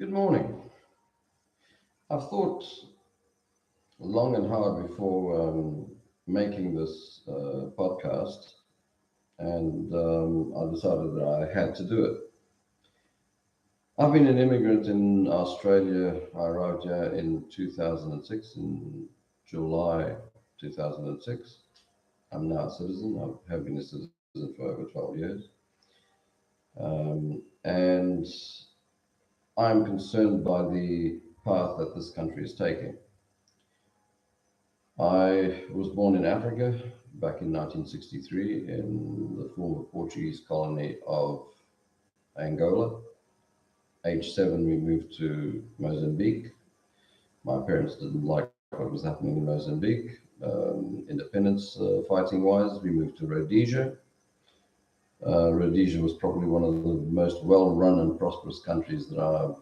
Good morning. I've thought long and hard before making this podcast, and I decided that I had to do it. I've been an immigrant in Australia. I arrived here in 2006, in July 2006. I'm now a citizen. I have been a citizen for over 12 years. And I'm concerned by the path that this country is taking. I was born in Africa back in 1963 in the former Portuguese colony of Angola. Age 7, we moved to Mozambique. My parents didn't like what was happening in Mozambique. Independence fighting wise, we moved to Rhodesia. Rhodesia was probably one of the most well run and prosperous countries that I've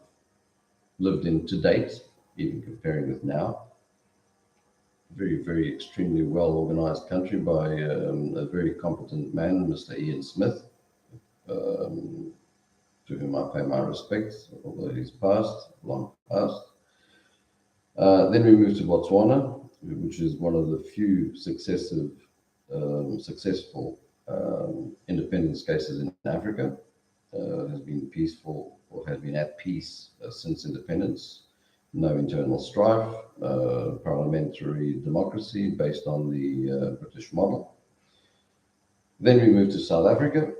lived in to date, even comparing with now. Very extremely well organized country by a very competent man, Mr. Ian Smith, um, to whom I pay my respects, although he's passed, long past. Then we moved to Botswana, which is one of the few successful independence cases in Africa. Has been peaceful or has been at peace since independence. No internal strife, parliamentary democracy based on the British model. Then we moved to South Africa,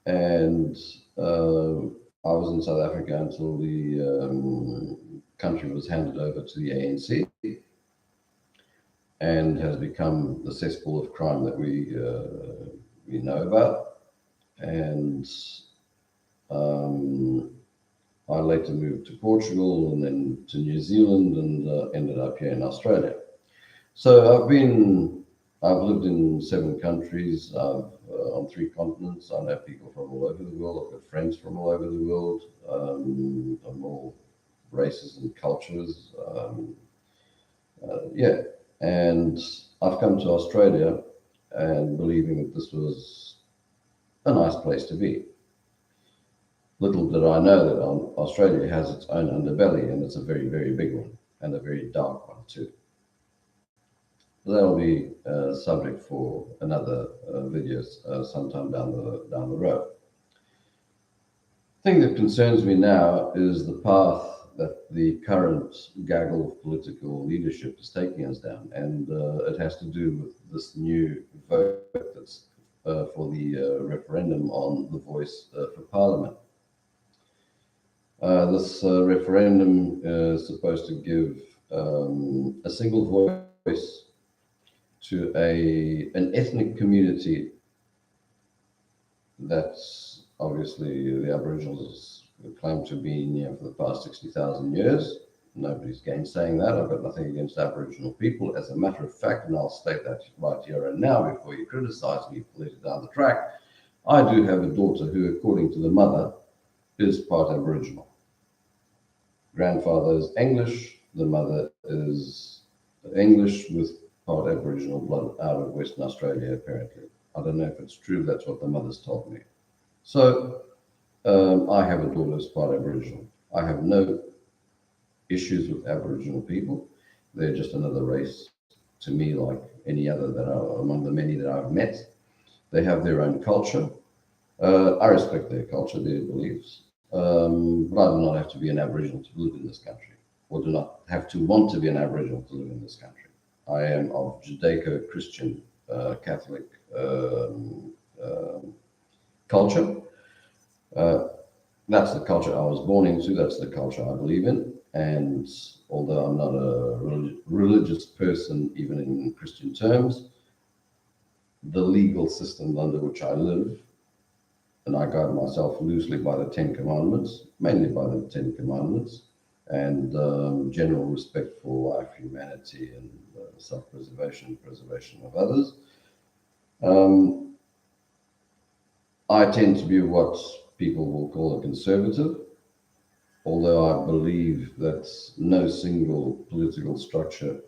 and I was in South Africa until the country was handed over to the ANC and has become the cesspool of crime that we know about. And I later moved to Portugal and then to New Zealand and ended up here in Australia. So I've lived in 7 countries. On 3 continents. I know people from all over the world. I've got friends from all over the world, from all races and cultures. Yeah, and I've come to Australia and believing that this was a nice place to be. Little did I know that Australia has its own underbelly, and it's a very big one, and a very dark one too. That'll be a subject for another video sometime down the road. The thing that concerns me now is the path that the current gaggle of political leadership is taking us down, and it has to do with this new vote that's for the referendum on the voice for Parliament. This referendum is supposed to give a single voice to an ethnic community that's obviously the Aboriginals claim to be here for the past 60,000 years. Nobody's gainsaying that. I've got nothing against Aboriginal people. As a matter of fact, and I'll state that right here and now before you criticize me for later down the track, I do have a daughter who, according to the mother, is part Aboriginal. Grandfather is English, the mother is English with part Aboriginal blood out of Western Australia, apparently. I don't know if it's true, that's what the mother's told me. So I have a daughter who's part Aboriginal. I have no issues with Aboriginal people. They're just another race to me, like any other that are among the many that I've met. They have their own culture. I respect their culture, their beliefs. But I do not have to be an Aboriginal to live in this country, or do not have to want to be an Aboriginal to live in this country. I am of Judaico-Christian Catholic culture. That's the culture I was born into. That's the culture I believe in. And although I'm not a religious person, even in Christian terms, the legal system under which I live, and I guide myself loosely by the 10 Commandments, mainly by the 10 Commandments, and general respect for life, humanity, and self-preservation, preservation of others. I tend to be what people will call a conservative, although I believe that no single political structure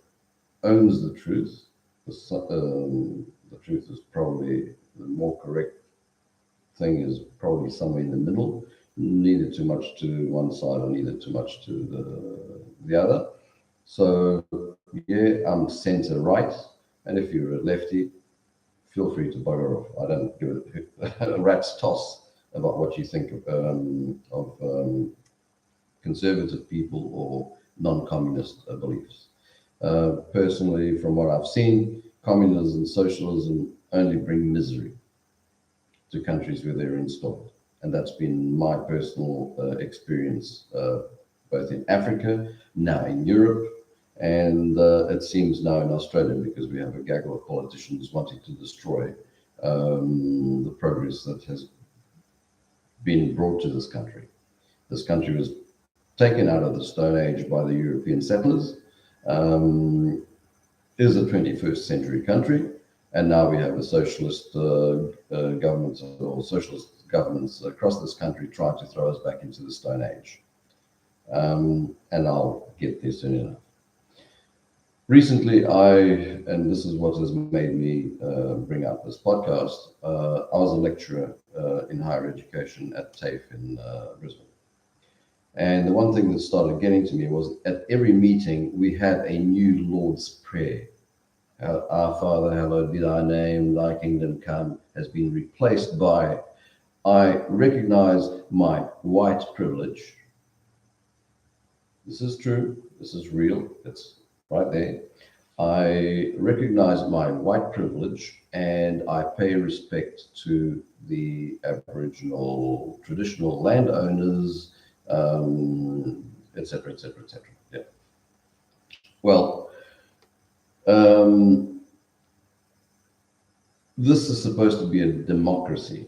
owns the truth. The truth is probably the more correct thing is probably somewhere in the middle. neither too much to one side or neither too much to the other. So yeah, I'm centre right, and if you're a lefty, feel free to bugger off. I don't give a rat's toss about what you think of conservative people or non-communist beliefs. Personally, from what I've seen, communism and socialism only bring misery to countries where they're installed. And that's been my personal experience, both in Africa, now in Europe, and it seems now in Australia, because we have a gaggle of politicians wanting to destroy the progress that has been brought to this country. This country was taken out of the Stone Age by the European settlers, is a 21st century country, and now we have a socialist government or socialist governments across this country trying to throw us back into the Stone Age. And I'll get there soon enough. Recently, and this is what has made me bring out this podcast, I was a lecturer in higher education at TAFE in Brisbane. And the one thing that started getting to me was at every meeting, we had a new Lord's Prayer. Our Father, hallowed be thy name, thy kingdom come, has been replaced by, I recognize my white privilege. This is true, this is real, it's right there. I recognize my white privilege and I pay respect to the Aboriginal traditional landowners, etc., etc., etc. Yeah. Well, this is supposed to be a democracy.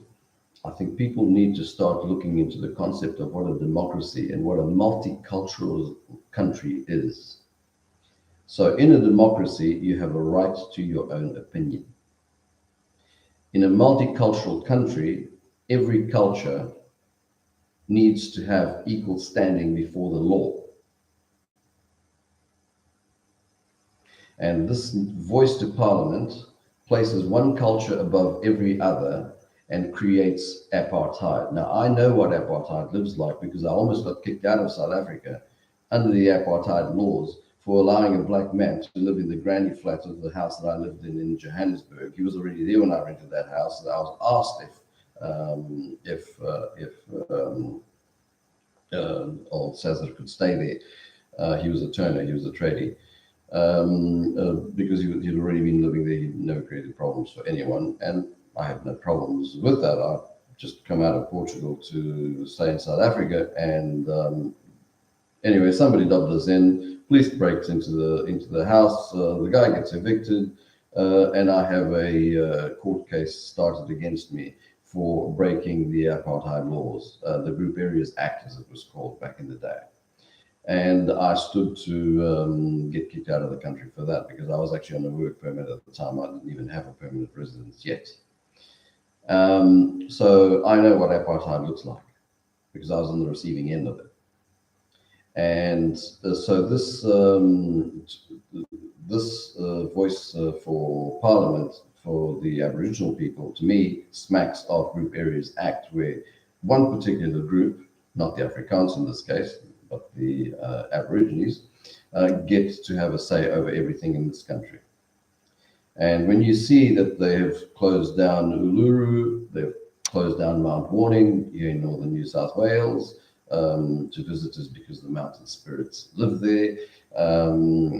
I think people need to start looking into the concept of what a democracy and what a multicultural country is. So in a democracy, you have a right to your own opinion. In a multicultural country, every culture needs to have equal standing before the law. And this voice to parliament places one culture above every other and creates apartheid. Now, I know what apartheid lives like because I almost got kicked out of South Africa under the apartheid laws for allowing a black man to live in the granny flat of the house that I lived in Johannesburg. He was already there when I rented that house. And I was asked if old Cesar could stay there. He was a turner, he was a tradie. Because he'd already been living there, he'd never created problems for anyone. And I had no problems with that. I just come out of Portugal to stay in South Africa. And anyway, somebody dubbed us in. Police breaks into the house. The guy gets evicted, and I have a court case started against me for breaking the apartheid laws, the Group Areas Act, as it was called back in the day. And I stood to get kicked out of the country for that because I was actually on a work permit at the time. I didn't even have a permanent residence yet. So I know what apartheid looks like because I was on the receiving end of it. And so this voice for Parliament for the Aboriginal people, to me, smacks of Group Areas Act, where one particular group, not the Afrikaans in this case, but the Aborigines, get to have a say over everything in this country. And when you see that they have closed down Uluru, they've closed down Mount Warning here in northern New South Wales, to visitors because the mountain spirits live there.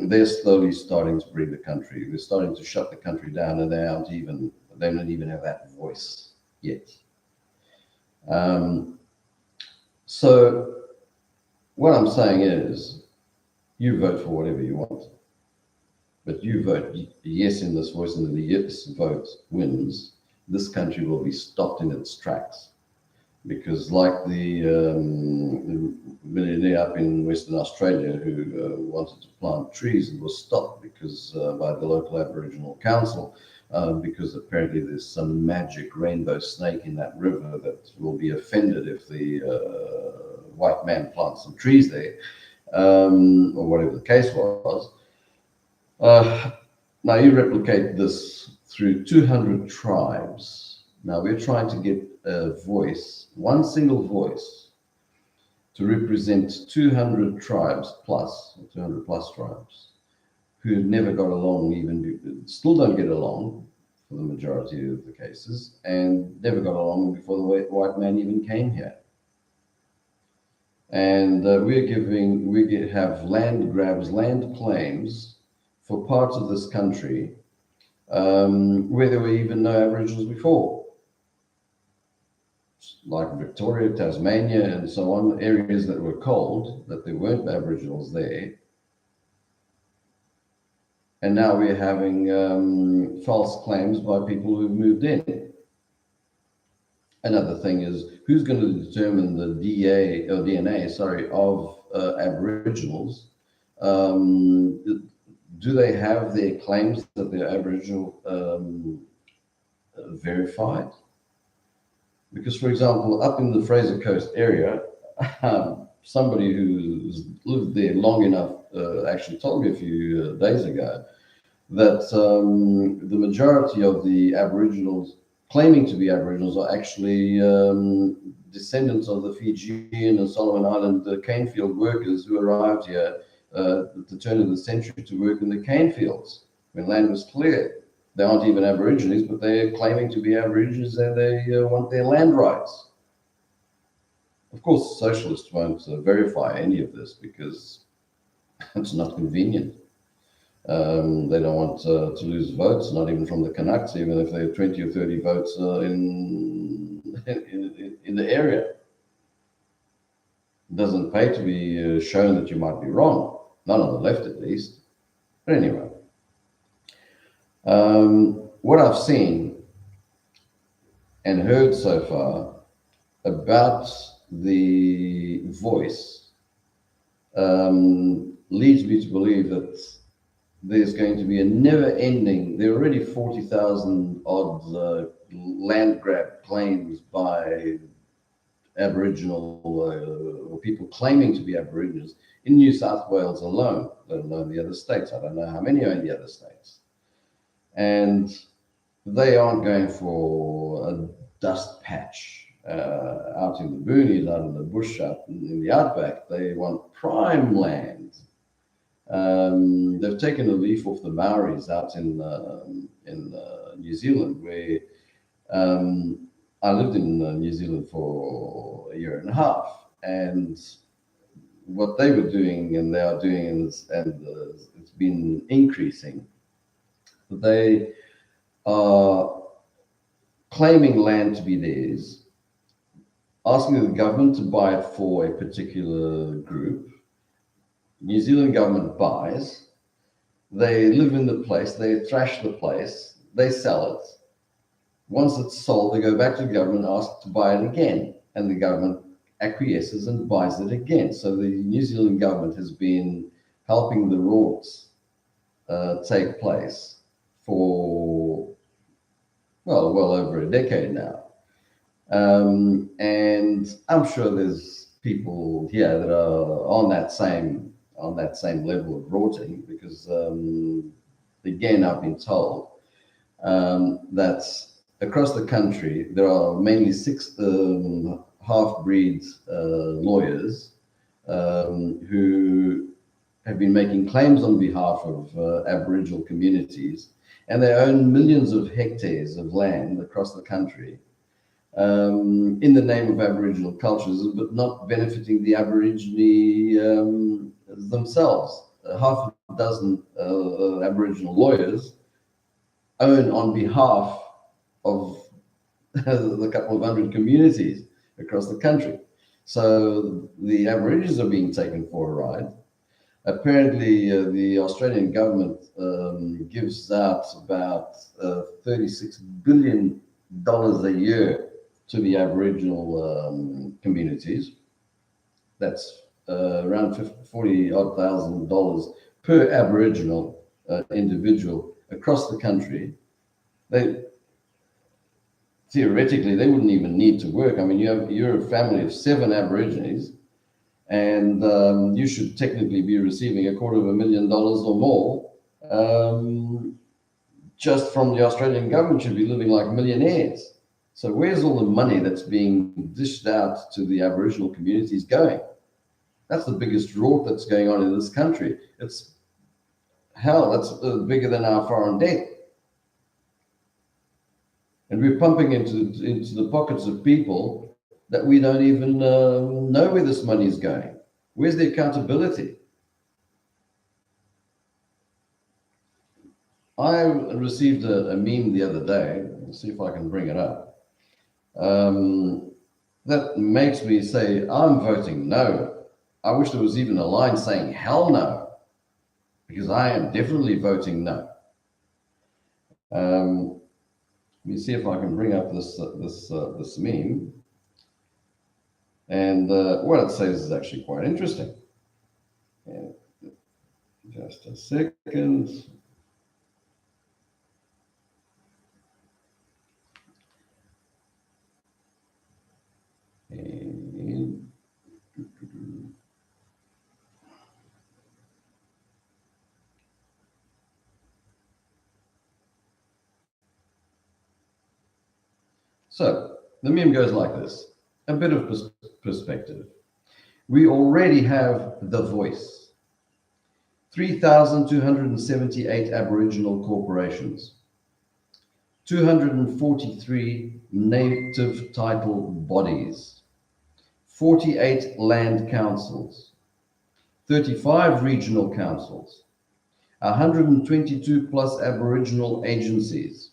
They're slowly starting to bring the country. They're starting to shut the country down, and they don't even have that voice yet. So what I'm saying is, you vote for whatever you want, but you vote yes in this voice, and the yes vote wins. This country will be stopped in its tracks. Because like the millionaire up in Western Australia who wanted to plant trees and was stopped because by the local Aboriginal council, because apparently there's some magic rainbow snake in that river that will be offended if the white man plants some trees there, or whatever the case was. Now you replicate this through 200 tribes. Now we're trying to get a voice, one single voice to represent 200 tribes plus, 200 plus tribes, who never got along, even still don't get along for the majority of the cases, and never got along before the white man even came here. And have land grabs, land claims for parts of this country where there were even no Aboriginals before, like Victoria, Tasmania, and so on, areas that were cold, that there weren't Aboriginals there. And now we're having false claims by people who've moved in. Another thing is, who's going to determine the DNA, of Aboriginals? Do they have their claims that they're Aboriginal verified? Because, for example, up in the Fraser Coast area, somebody who's lived there long enough actually told me a few days ago that the majority of the Aboriginals claiming to be Aboriginals are actually descendants of the Fijian and Solomon Island cane field workers who arrived here at the turn of the century to work in the cane fields when land was cleared. They aren't even Aborigines, but they're claiming to be Aborigines and they want their land rights. Of course, socialists won't verify any of this because it's not convenient. They don't want to lose votes, not even from the Canucks, even if they have 20 or 30 votes in the area. It doesn't pay to be shown that you might be wrong, not on the left at least. But anyway, what I've seen and heard so far about the voice leads me to believe that there's going to be a never-ending. There are already 40,000 odd land grab claims by Aboriginal or people claiming to be Aboriginals in New South Wales alone, let alone the other states. I don't know how many are in the other states. And they aren't going for a dust patch out in the boonies, out in the bush, out in the outback. They want prime land. They've taken a leaf off the Maoris out in New Zealand, where I lived in New Zealand for a year and a half, and what they were doing and they are doing, and it's been increasing. They are claiming land to be theirs, asking the government to buy it for a particular group. New Zealand government buys, they live in the place, they thrash the place, they sell it. Once it's sold, they go back to the government, ask to buy it again, and the government acquiesces and buys it again. So the New Zealand government has been helping the rorts take place for, well over a decade now. And I'm sure there's people here that are on that same level of rorting, because again, I've been told that across the country there are mainly 6 half-breed lawyers who have been making claims on behalf of Aboriginal communities, and they own millions of hectares of land across the country in the name of Aboriginal cultures, but not benefiting the Aborigine themselves. Half a dozen Aboriginal lawyers own on behalf of the couple of hundred communities across the country. So the Aborigines are being taken for a ride. Apparently, the Australian government gives out about $36 billion a year to the Aboriginal communities. That's around $40,000 per Aboriginal individual across the country. Theoretically, they wouldn't even need to work. I mean, you're a family of 7 Aborigines, and you should technically be receiving $250,000 or more. Just from the Australian government, should be living like millionaires. So where's all the money that's being dished out to the Aboriginal communities going? That's the biggest rort that's going on in this country. It's hell, that's bigger than our foreign debt. And we're pumping into the pockets of people that we don't even know where this money is going. Where's the accountability? I received a meme the other day. Let's see if I can bring it up. That makes me say, I'm voting no. I wish there was even a line saying hell no, because I am definitely voting no. Let me see if I can bring up this meme. And what it says is actually quite interesting. And just a second. And so the meme goes like this. A bit of perspective. We already have the voice. 3,278 Aboriginal corporations, 243 native title bodies, 48 land councils, 35 regional councils, 122 plus Aboriginal agencies,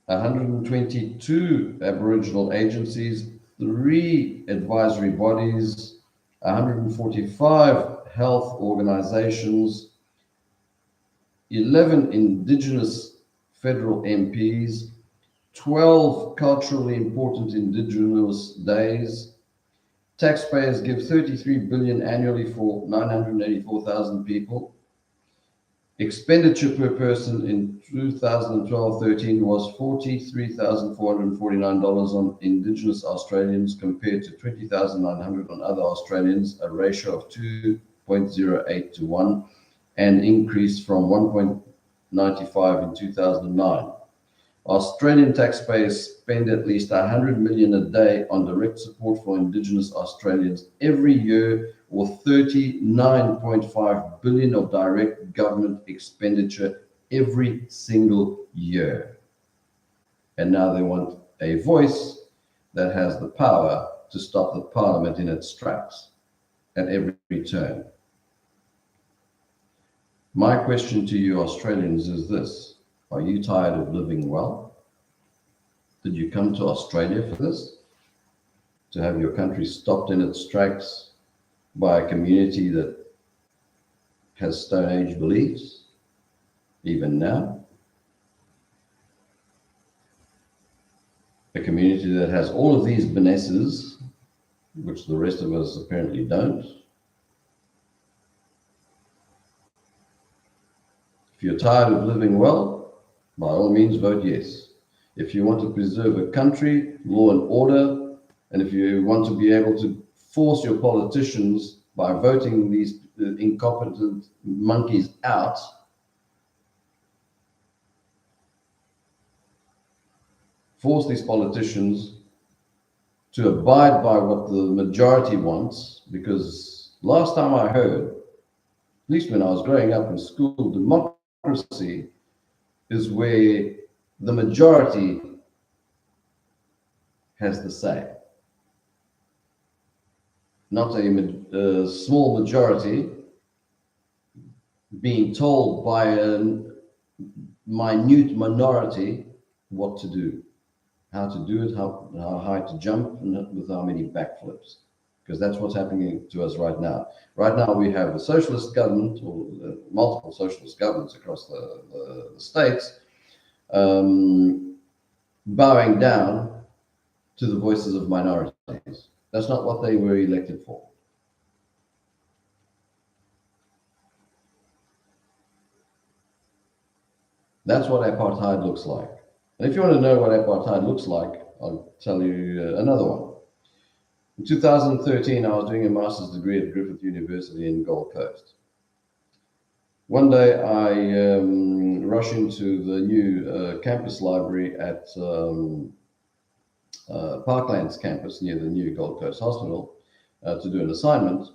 122 Aboriginal agencies, 3 advisory bodies, 145 health organizations, 11 Indigenous federal MPs, 12 culturally important Indigenous days. Taxpayers give 33 billion annually for 984,000 people. Expenditure per person in 2012-13 was $43,449 on Indigenous Australians compared to $20,900 on other Australians, a ratio of 2.08 to 1, and increased from 1.95 in 2009. Australian taxpayers spend at least 100 million a day on direct support for Indigenous Australians every year, or 39.5 billion of direct government expenditure every single year. And now they want a voice that has the power to stop the parliament in its tracks at every turn. My question to you Australians is this: are you tired of living well? Did you come to Australia for this? To have your country stopped in its tracks by a community that has Stone Age beliefs, even now? A community that has all of these benesses, which the rest of us apparently don't. If you're tired of living well, by all means vote yes. If you want to preserve a country, law and order, and if you want to be able to force your politicians by voting these incompetent monkeys out, force these politicians to abide by what the majority wants, because last time I heard, at least when I was growing up in school, democracy is where the majority has the say, not a small majority being told by a minute minority what to do, how to do it, how high to jump, and with how many backflips. Because that's what's happening to us right now. Right now we have a socialist government, or multiple socialist governments across the states, bowing down to the voices of minorities. That's not what they were elected for. That's what apartheid looks like. And if you want to know what apartheid looks like, I'll tell you another one. In 2013, I was doing a master's degree at Griffith University in Gold Coast. One day I rush into the new campus library at Parklands campus near the new Gold Coast Hospital to do an assignment.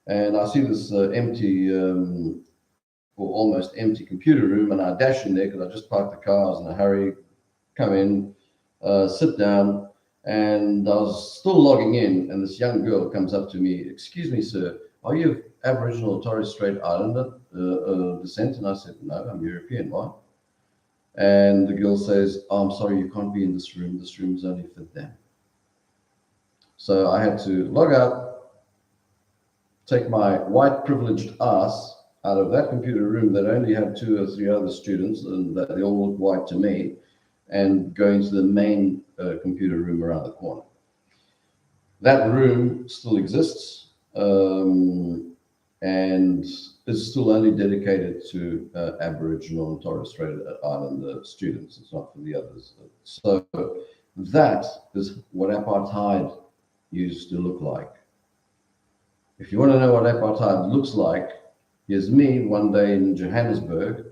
And I see this empty or almost empty computer room, and I dash in there because I just parked the car. I was in a hurry, come in, sit down, and I was still logging in, and this young girl comes up to me. "Excuse me, sir, are you of Aboriginal or Torres Strait Islander descent?" And I said, "No, I'm European." "Why?" And the girl says, "Oh, I'm sorry, you can't be in this room. This room is only for them." So I had to log out, take my white privileged ass out of that computer room that only had 2 or 3 other students, and that they all looked white to me, and go into the main computer room around the corner. That room still exists, and is still only dedicated to Aboriginal and Torres Strait Islander students. It's not for the others. So that is what apartheid used to look like. If you want to know what apartheid looks like, here's me one day in Johannesburg.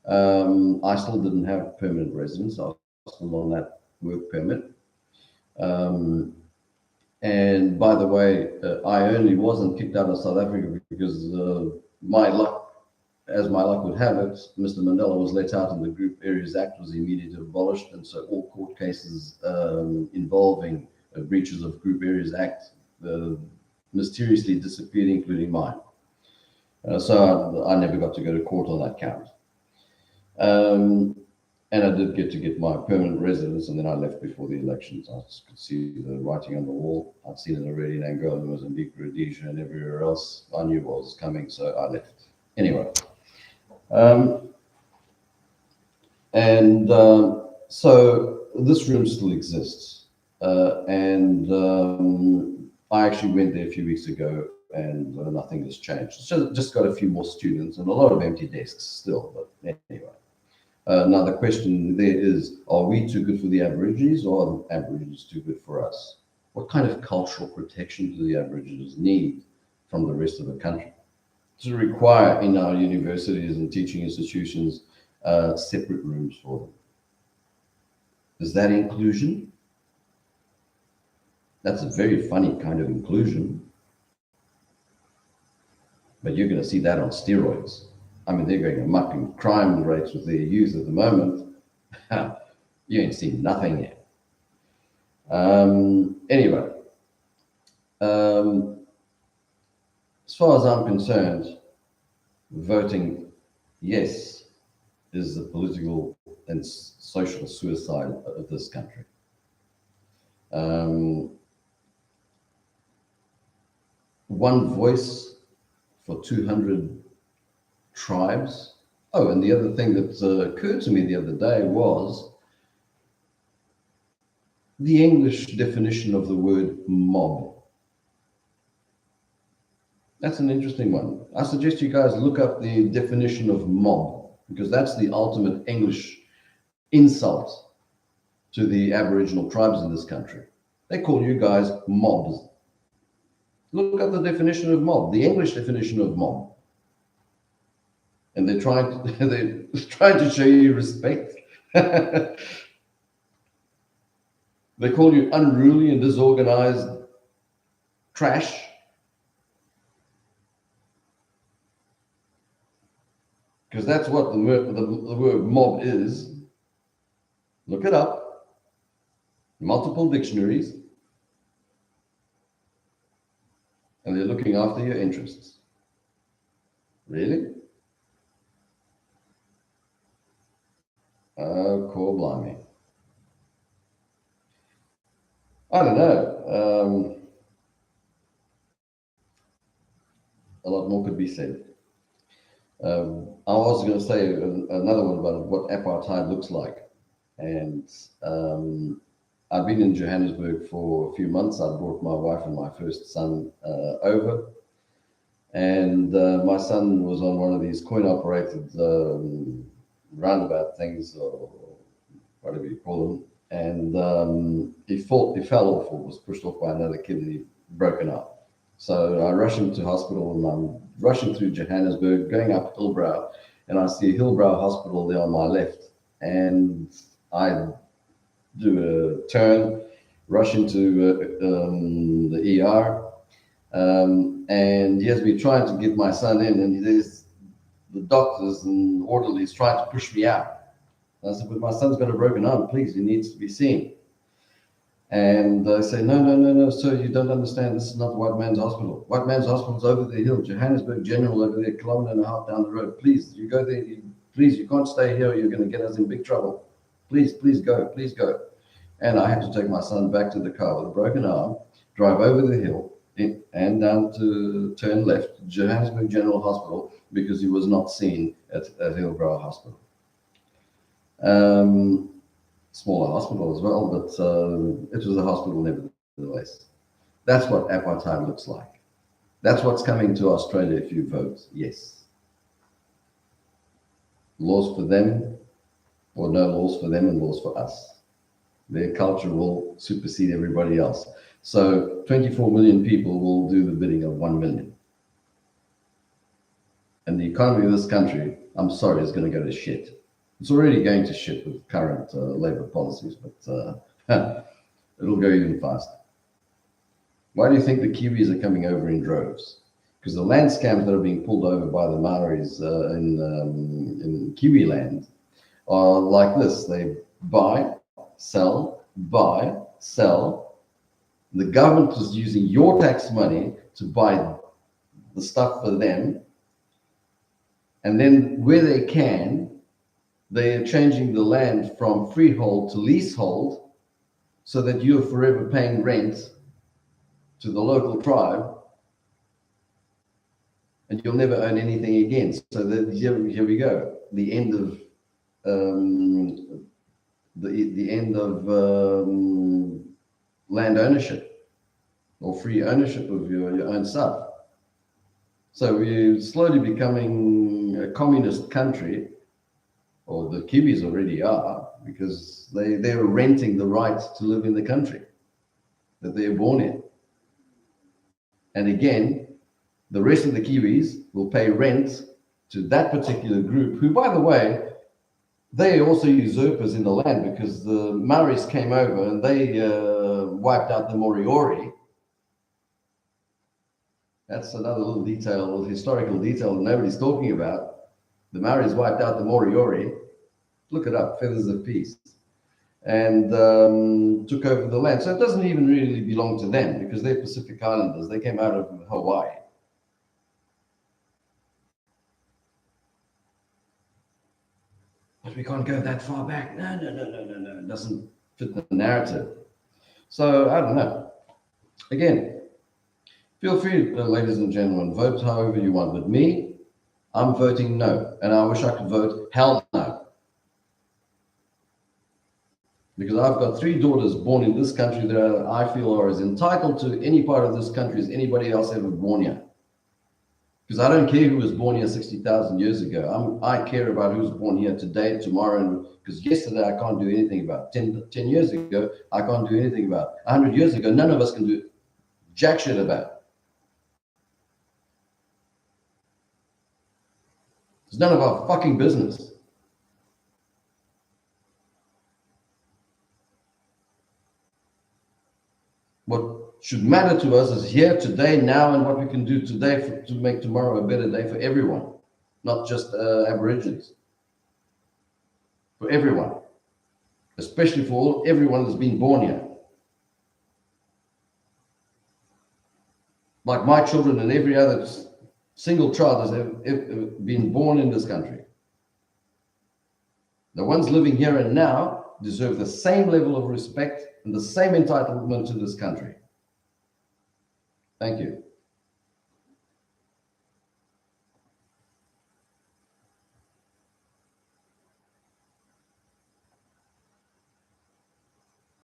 I still didn't have permanent residence. I was still on that work permit. And by the way, I only wasn't kicked out of South Africa because my luck would have it, Mr. Mandela was let out and the Group Areas Act was immediately abolished. And so all court cases involving breaches of Group Areas Act mysteriously disappeared, including mine. So I never got to go to court on that count. And I did get my permanent residence, and then I left before the elections. I could see the writing on the wall. I'd seen it already in Angola, Mozambique, Rhodesia, and everywhere else. I knew what was coming, so I left. Anyway, so this room still exists, and I actually went there a few weeks ago, and nothing has changed. It's just got a few more students and a lot of empty desks still, but anyway. Now the question there is, are we too good for the Aborigines, or are the Aborigines too good for us? What kind of cultural protection do the Aborigines need from the rest of the country? To require in our universities and teaching institutions separate rooms for them. Is that inclusion? That's a very funny kind of inclusion. But you're going to see that on steroids. I mean, they're going amok in crime rates with their youth at the moment. You ain't seen nothing yet. Anyway, as far as I'm concerned, voting yes is the political and social suicide of this country. One voice for 200 tribes. Oh, and the other thing that occurred to me the other day was the English definition of the word mob. That's an interesting one. I suggest you guys look up the definition of mob, because that's the ultimate English insult to the Aboriginal tribes in this country. They call you guys mobs. Look up the definition of mob, the English definition of mob. And they're trying to show you respect. They call you unruly and disorganized trash. Because that's what the word mob is. Look it up. Multiple dictionaries. And they're looking after your interests. Really? Oh, core blimey. I don't know. A lot more could be said. I was going to say another one about what apartheid looks like. And I've been in Johannesburg for a few months. I brought my wife and my first son over. And my son was on one of these coin-operated roundabout things, or whatever you call them. And he fell off, or was pushed off by another kid, and he broke an arm. So I rush him to hospital, and I'm rushing through Johannesburg, going up Hillbrow, and I see Hillbrow Hospital there on my left. And I do a turn, rush into the ER. And he has been trying to get my son in, and there's the doctors and orderlies trying to push me out. And I said, but my son's got a broken arm, please, he needs to be seen. And they say, no, no, no, no, sir, you don't understand. This is not White Man's Hospital. White Man's Hospital is over the hill, Johannesburg General over there, 1.5 kilometers down the road. Please, you go there. Please, you can't stay here. You're going to get us in big trouble. Please, please go, please go. And I had to take my son back to the car with a broken arm, drive over the hill and down to turn left, Johannesburg General Hospital, because he was not seen at Hillbrow Hospital. Smaller hospital as well, but it was a hospital nevertheless. That's what apartheid looks like. That's what's coming to Australia if you vote yes. Laws for them, or no laws for them and laws for us. Their culture will supersede everybody else. So 24 million people will do the bidding of 1 million. And the economy of this country, I'm sorry, is going to go to shit. It's already going to shit with current Labour policies, but it'll go even faster. Why do you think the Kiwis are coming over in droves? Because the land scams that are being pulled over by the Maoris in Kiwi land are like this. They buy, sell, buy, sell. The government is using your tax money to buy the stuff for them. And then where they can, they are changing the land from freehold to leasehold so that you're forever paying rent to the local tribe and you'll never own anything again. So that here we go. The end of the end of land ownership or free ownership of your own stuff. So we're slowly becoming a communist country, or the Kiwis already are, because they're renting the right to live in the country that they're born in. And again, the rest of the Kiwis will pay rent to that particular group, who, by the way, they are also usurpers in the land, because the Maoris came over and they wiped out the Moriori. That's another little detail, little historical detail that nobody's talking about. The Maoris wiped out the Moriori. Look it up, Feathers of Peace. And took over the land. So it doesn't even really belong to them, because they're Pacific Islanders. They came out of Hawaii. But we can't go that far back. No. It doesn't fit the narrative. So I don't know. Again, feel free, ladies and gentlemen, vote however you want. But me, I'm voting no. And I wish I could vote hell no. Because I've got 3 daughters born in this country that I feel are as entitled to any part of this country as anybody else ever born here. Because I don't care who was born here 60,000 years ago. I care about who's born here today, tomorrow, because yesterday I can't do anything about. 10 years ago, I can't do anything about. 100 years ago, none of us can do jack shit about. It's none of our fucking business. What should matter to us is here, today, now, and what we can do today to make tomorrow a better day for everyone, not just Aborigines. For everyone, especially for everyone that's been born here. Like my children and every other single child has ever been born in this country. The ones living here and now deserve the same level of respect and the same entitlement to this country. Thank you.